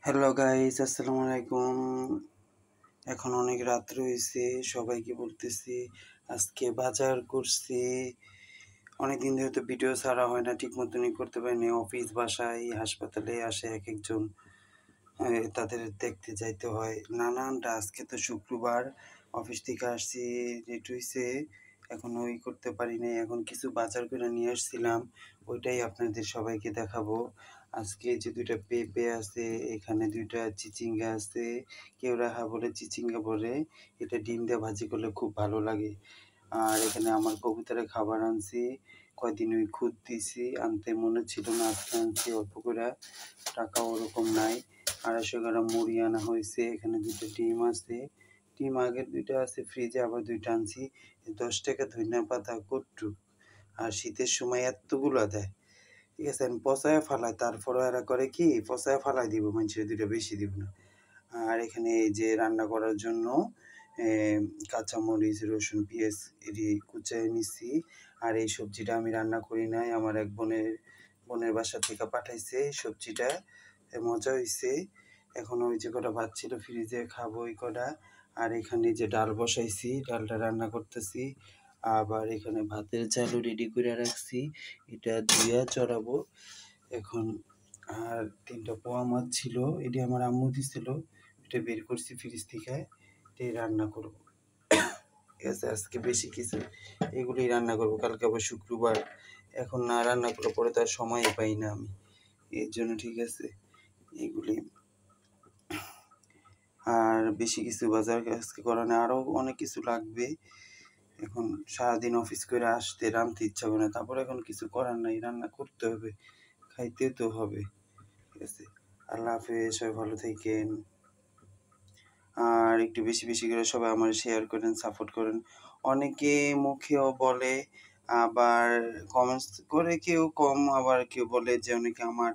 Hello guys, আসসালামু আলাইকুম। এখন অনেক রাত রয়েছে। সবাইকে বলতেছি আজকে বাজার করছি। অনেকদিন ধরে তো ভিডিও ছাড়া হয় না, ঠিক মতনই করতে পারিনি। অফিস, বাসায়, হাসপাতালে আসে এক একজন, তাদের দেখতে যাইতে হয় নানানটা। আজকে তো শুক্রবার, অফিস থেকে আসছি, লেট হইছে, এখন ওই করতে পারি নাই। এখন কিছু বাজার করে নিয়ে আসছিলাম, ওইটাই আপনাদের সবাইকে দেখাবো। আজকে যে দুইটা পেঁপে আছে, এখানে দুইটা চিচিঙ্গা আছে। কেউ রাহা বলে, চিচিঙ্গা বলে। এটা ডিম দিয়ে ভাজি করলে খুব ভালো লাগে। আর এখানে আমার কবুতরের খাবার আনছি। কয়দিন ওই খুদ দিছি, আনতে মনে ছিল না, আজকে আনছি অল্প করে। টাকা ওরকম নাই। 250 গ্রাম মুড়ি আনা হয়েছে। এখানে দুটো ডিম আছে। ডিম আগের দুইটা আছে ফ্রিজে, আবার দুইটা আনছি। 10 টাকা ধনিয়া পাতা কট্টু। আর শীতের সময় এতগুলো দেয়, ঠিক আছে। আমি পচায়া ফালাই, তারপরে এরা করে কি পচায়া ফালাই দিব, মানুষের দুইটা বেশি দিব না। আর এখানে এই যে রান্না করার জন্য কাঁচামরিচ, রসুন, পেঁয়াজ এটি কুচায় নিচ্ছি। আর এই সবজিটা আমি রান্না করি নাই, আমার এক বোনের বাসা থেকে পাঠাইছে সবজিটা। মজা হয়েছে। এখন ওই যে কটা ভাত ছিল ফ্রিজে, খাবো ওই কটা। আর এখানে যে ডাল বসাইছি, ডালটা রান্না করতেছি। আবার এখানে ভাতের চালও রেডি করে রাখছি, এটা ধুইয়া চড়াবো এখন। আর 3টা পোয়া মাছ ছিল, এটি আমার আম্মু দিছিল, এটা বের করছি ফ্রিজ থেকে, এটাই রান্না করব। ঠিক আছে, আজকে বেশি কিছু এগুলোই রান্না করব, কালকে আবার শুক্রবার। এখন না রান্না করলে পরে তার সময় পাই না আমি, এর জন্য। ঠিক আছে, এগুলি। আর বেশি কিছু বাজার আজকে করা নেই, আরও অনেক কিছু লাগবে। এখন সারাদিন অফিস করে আসতে রাঁধতে ইচ্ছা করে না, তারপর এখন কিছু করার নাই, রান্না করতে হবে, খাইতেও তো হবে। ঠিক আছে, আল্লাহ হাফেজ, সবাই ভালো থাকেন। আর একটু বেশি বেশি করে সবাই আমার শেয়ার করেন, সাপোর্ট করেন। অনেকে মুখেও বলে, আবার কমেন্টস করে কেউ কম, আবার কেউ বলে যে অনেকে আমার।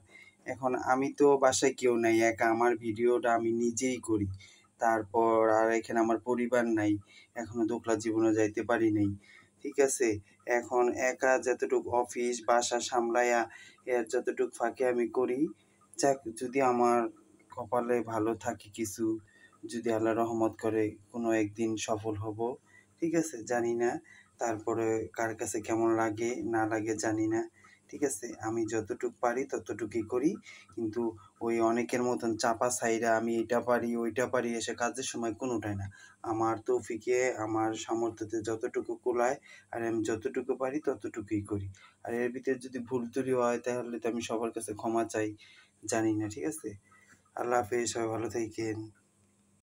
এখন আমি তো বাসায় কেউ নাই, একা আমার ভিডিওটা আমি নিজেই করি। তারপর আর এখানে আমার পরিবার নাই, এখনো দোকলা জীবনে যাইতে পারি নাই। ঠিক আছে, এখন একা যতটুকু অফিস বাসা সামলাইয়া এর যতটুকু ফাঁকে আমি করি। যাক, যদি আমার কপালে ভালো থাকে কিছু, যদি আল্লাহ রহমত করে কোনো একদিন সফল হব। ঠিক আছে, জানি না তারপরে কার কাছে কেমন লাগে না লাগে জানি না। ঠিক আছে, আমি যতটুকু পারি ততটুকুই করি, কিন্তু ওই অনেকের মতন চাপা সাইরা আমি এটা পারি ওইটা পারি এসে কাজের সময় কোনোটাই না। আমার তৌফিকে আমার সামর্থ্যতে যতটুকু কুলায়, আর আমি যতটুকু পারি ততটুকুই করি। আর এর ভিতরে যদি ভুল ত্রুটি হয় তাহলে তো আমি সবার কাছে ক্ষমা চাই, জানি না। ঠিক আছে, আল্লাহ হাফেজ, সবাই ভালো থাকেন।